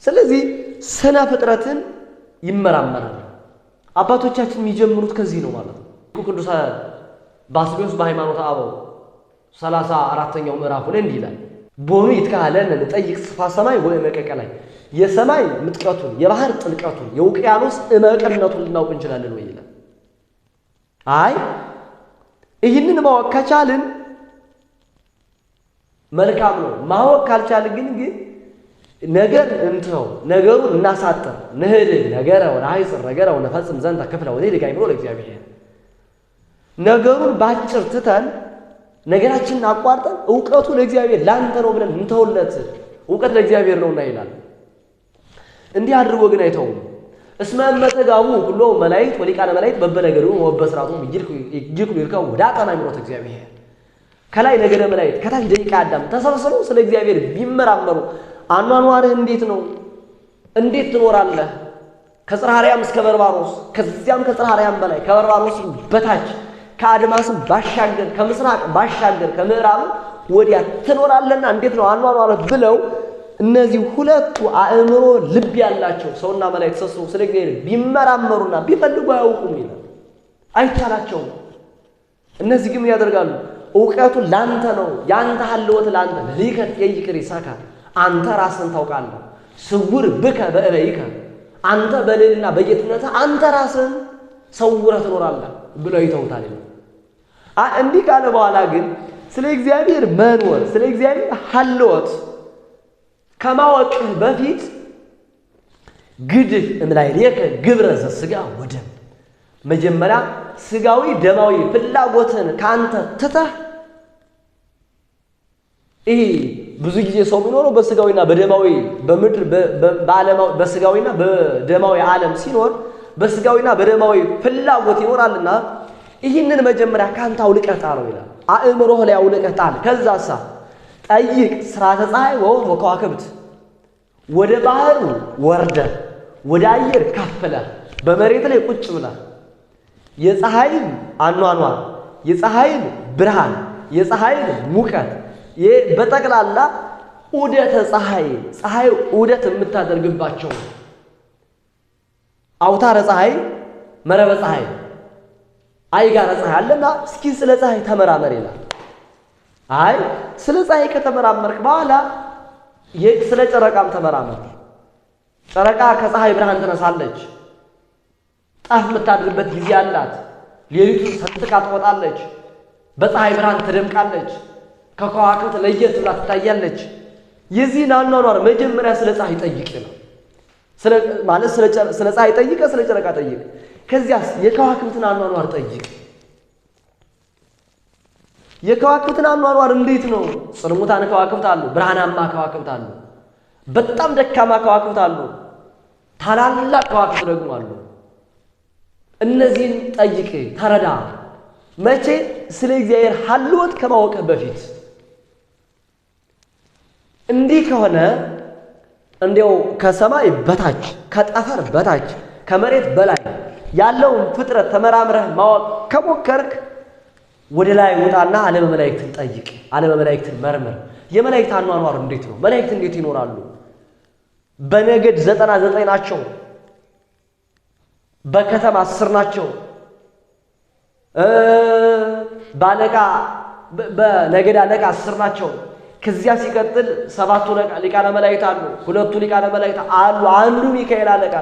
ስለዚህ ስነ ፍጥረትን ይመራመራል። አባቶቻችን የሚጀምሩት ከዚህ ነው ማለት ነው። ቅዱስ ባስልዮስ በሃይማኖተ አበው 34ኛው ምዕራፍ ላይ እንዲህ ይላል ቦኑ ይትካለነ ንጠይቅ ስፋ ሰማይ ወእመቀቀ ላይ የሰማይ ምጥቀቱን የባህር ጥልቀቱን የውቅያኖስ እመቀነቱን ልናውቅ እንችላለን ወይ ይላል። አይ ይህንን ማወቅ ከቻልን መልካም ነው። ማወቅ ካልቻልን ግን ነገር እንተው ነገሩን እናሳጥር ንህድ ነገረ ወናይጽር ነገረ ወነፈጽም ዘንተ ክፍለ ወዴ ልጋይ ብሎ ለእግዚአብሔር ነገሩን ባጭር ትተን ነገራችንን አቋርጠን ዕውቀቱ ለእግዚአብሔር ላንተ ነው ብለን እንተውለት። ዕውቀት ለእግዚአብሔር ነውና ይላል። እንዲህ አድርጎ ግን አይተውም። እስመ መተጋቡ ሁሉ መላእክት ወሊቃነ መላእክት በበነገሩ ወበስራቱ ይጅልኩ ይርከው ወዳጣና ምሮት እግዚአብሔር ከላይ ነገረ መላእክት ከታች ደቂቀ አዳም ተሰብስበው ስለ እግዚአብሔር ቢመራመሩ አኗኗርህ እንዴት ነው? እንዴት ትኖራለህ? ከጽርሐ አርያም እስከ በርባሮስ ከዚያም ከጽርሐ አርያም በላይ ከበርባሮስ በታች ከአድማስም ባሻገር ከምስራቅ ባሻገር ከምዕራብ ወዲያ ትኖራለህና እንዴት ነው አኗኗርህ ብለው እነዚህ ሁለቱ አእምሮ ልብ ያላቸው ሰውና መላእክት ተሰብስበው ስለ እግዚአብሔር ቢመራመሩና ቢፈልጉ አያውቁም ይላል። አይቻላቸውም። እነዚህ ግን ያደርጋሉ። ዕውቀቱ ላንተ ነው። ያንተ ሐልወት ላንተ ሊከት የይቅር ይሳካ አንተ ራስን ታውቃለህ። ስውር ብከ በእበይከ አንተ በልዕልና በጌትነትህ አንተ ራስን ሰውረህ ትኖራለህ ብለው ይተውታል። እንዲህ ካለ በኋላ ግን ስለ እግዚአብሔር መኖር ስለ እግዚአብሔር ሐልወት ከማወቅህ በፊት ግድፍ እምላይሌከ ግብረ ዘሥጋ ወደም መጀመሪያ ስጋዊ ደማዊ ፍላጎትን ካንተ ትተህ ይሄ ብዙ ጊዜ ሰው የሚኖረው በስጋዊና በደማዊ በምድር በዓለማዊ በስጋዊና በደማዊ ዓለም ሲኖር በስጋዊና በደማዊ ፍላጎት ይኖራልና ይህንን መጀመሪያ ካንተ አውልቀህ ጣለው ይላል። አእምሮህ ላይ አውልቀህ ጣል። ከዛሳ ጠይቅ ስርዓተ ፀሐይ ወወርኅ ወከዋክብት ወደ ባህር ወርደህ ወደ አየር ከፍ ብለህ በመሬት ላይ ቁጭ ብለህ የፀሐይን አኗኗር የፀሐይን ብርሃን የፀሐይን ሙቀት በጠቅላላ ዑደተ ፀሐይ ዑደት የምታደርግባቸው አውታረ ፀሐይ መረበ ፀሐይ አይጋረ ፀሐይ አለና እስኪ ስለ ፀሐይ ተመራመር ይላል። አይ ስለ ፀሐይ ከተመራመርክ በኋላ ስለ ጨረቃም ተመራመር። ጨረቃ ከፀሐይ ብርሃን ትነሳለች። ጣፍ የምታድርበት ጊዜ አላት። ሌሊቱን ሰንጥቃ ትወጣለች። በፀሐይ ብርሃን ትደምቃለች። ከከዋክብት ለየት ብላ ትታያለች። የዚህን አኗኗር መጀመሪያ ስለ ፀሐይ ጠይቅ ነው ማለት ስለ ፀሐይ ጠይቀ ስለ ጨረቃ ጠይቅ። ከዚያስ የከዋክብትን አኗኗር ጠይቅ። የከዋክብትን አኗኗር እንዴት ነው? ጽልሙታን ከዋክብት አሉ፣ ብርሃናማ ከዋክብት አሉ፣ በጣም ደካማ ከዋክብት አሉ፣ ታላላቅ ከዋክብት ደግሞ አሉ። እነዚህን ጠይቅ፣ ተረዳ። መቼ? ስለ እግዚአብሔር ሐልወት ከማወቅህ በፊት። እንዲህ ከሆነ እንዲያው ከሰማይ በታች ከጠፈር በታች ከመሬት በላይ ያለውን ፍጥረት ተመራምረህ ማወቅ ከሞከርክ ወደ ላይ ውጣና ዓለመ መላእክትን ጠይቅ፣ ዓለመ መላእክትን መርምር። የመላእክት አኗኗር እንዴት ነው? መላእክት እንዴት ይኖራሉ? በነገድ 99 ናቸው። በከተማ 10 ናቸው። ባለቃ በነገድ አለቃ 10 ናቸው። ከዚያ ሲቀጥል 7ቱ ሊቃነ መላእክት አሉ። 2ቱ ሊቃነ መላእክት አሉ። አንዱ ሚካኤል አለቃ።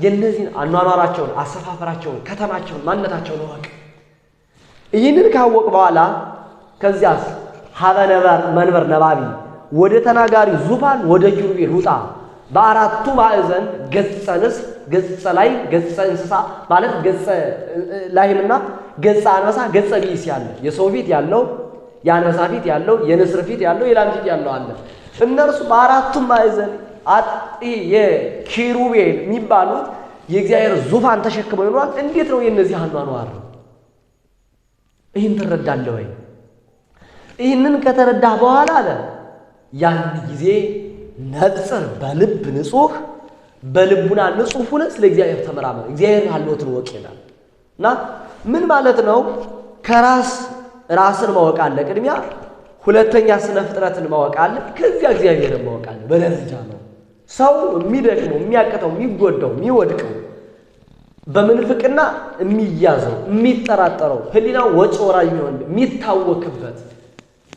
የነዚህን አኗኗራቸውን፣ አሰፋፈራቸውን፣ ከተማቸውን፣ ማንነታቸውን ወቅ። ይህንን ካወቅ በኋላ ከዚያስ ሀበ መንበር ነባቢ ወደ ተናጋሪ ዙፋን ወደ ኪሩቤል ውጣ። በአራቱ ማዕዘን ገጸ ንስር፣ ገጸ ላይ፣ ገጸ እንስሳ ማለት ገጸ ላይምና ገጸ አንበሳ፣ ገጸ ቢስ ያለ የሰው ፊት ያለው የአንበሳ ፊት ያለው የንስር ፊት ያለው የላም ፊት ያለው አለ። እነርሱ በአራቱ ማዕዘን የኪሩቤል የሚባሉት የእግዚአብሔር ዙፋን ተሸክመው ይኖራል። እንዴት ነው የእነዚህ አኗኗር? ይህን ትረዳለህ ወይ? ይህንን ከተረዳህ በኋላ አለ ያን ጊዜ ነጽር በልብ ንጹህ በልቡና ንጹህ ሆነ ስለ እግዚአብሔር ተመራመር እግዚአብሔር ሀልወትን ወቅ ይላል እና ምን ማለት ነው? ከራስ ራስን ማወቅ አለ ቅድሚያ፣ ሁለተኛ ስነ ፍጥረትን ማወቅ አለ፣ ከዚያ እግዚአብሔርን ማወቅ አለ። በደረጃ ነው ሰው የሚደክመው የሚያቀተው የሚጎዳው የሚወድቀው በምንፍቅና የሚያዘው የሚጠራጠረው ህሊናው ወጭ ወራጅ የሚሆን የሚታወክበት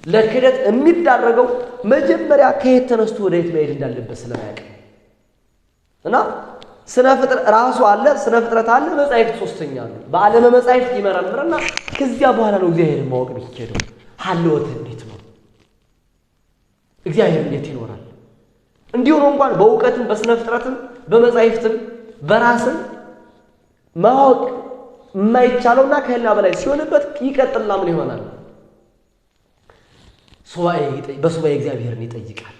ለክደት የሚዳረገው መጀመሪያ ከየት ተነስቶ ወደ የት መሄድ እንዳለበት ስለማያውቅ እና ስነ ፍጥረት ራሱ አለ፣ ስነ ፍጥረት አለ፣ መጻሕፍት ሶስተኛ ነው። በዓለመ መጻሕፍት ይመረምርና ከዚያ በኋላ ነው እግዚአብሔርን ማወቅ የሚሄደው። ሀልወት እንዴት ነው? እግዚአብሔር እንዴት ይኖራል? እንዲሁ ነው እንኳን በእውቀትም በስነ ፍጥረትም በመጻሕፍትም በራስም ማወቅ የማይቻለውና ከህልና በላይ ሲሆንበት ይቀጥልና ምን ይሆናል? በሱባኤ እግዚአብሔርን ይጠይቃል፣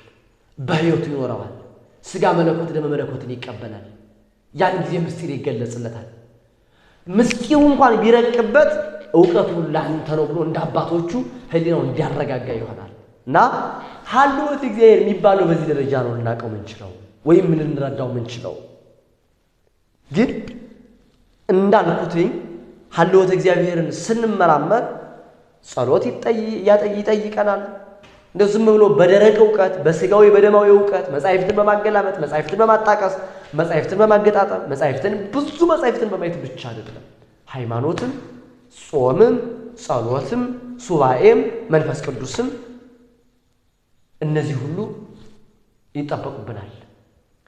በህይወቱ ይኖረዋል። ስጋ መለኮት ደመ መለኮትን ይቀበላል። ያን ጊዜ ምስጢር ይገለጽለታል። ምስጢሩ እንኳን ቢረቅበት እውቀቱ ላንተ ነው ብሎ እንደ አባቶቹ ህሊናው እንዲያረጋጋ ይሆናል። እና ሀልወት እግዚአብሔር የሚባለው በዚህ ደረጃ ነው ልናውቀው ምንችለው ወይም ልንረዳው ምንችለው። ግን እንዳልኩትኝ ሀልወት እግዚአብሔርን ስንመራመር ጸሎት ይጠይቀናል። እንደው ዝም ብሎ በደረቅ ዕውቀት በስጋዊ በደማዊ ዕውቀት መጻሕፍትን በማገላበጥ መጻሕፍትን በማጣቀስ መጻሕፍትን በማገጣጠም ብዙ መጻሕፍትን በማየት ብቻ አይደለም። ሃይማኖትም ጾምም ጸሎትም ሱባኤም መንፈስ ቅዱስም እነዚህ ሁሉ ይጠበቁብናል።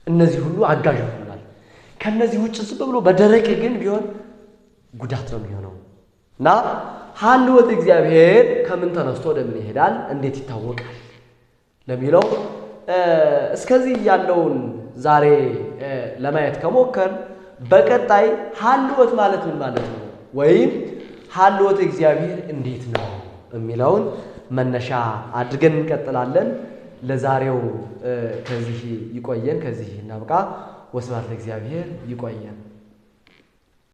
እነዚህ ሁሉ አጋዥ ይሆናል። ከነዚህ ውጭ ዝም ብሎ በደረቅ ግን ቢሆን ጉዳት ነው የሚሆነው እና ሀልወት እግዚአብሔር ከምን ተነስቶ ወደምን ይሄዳል? እንዴት ይታወቃል? ለሚለው እስከዚህ ያለውን ዛሬ ለማየት ከሞከር በቀጣይ ሀልወት ማለት ምን ማለት ነው ወይም ሀልወት እግዚአብሔር እንዴት ነው የሚለውን መነሻ አድርገን እንቀጥላለን። ለዛሬው ከዚህ ይቆየን፣ ከዚህ እናብቃ። ወስብሐት ለእግዚአብሔር። ይቆየን።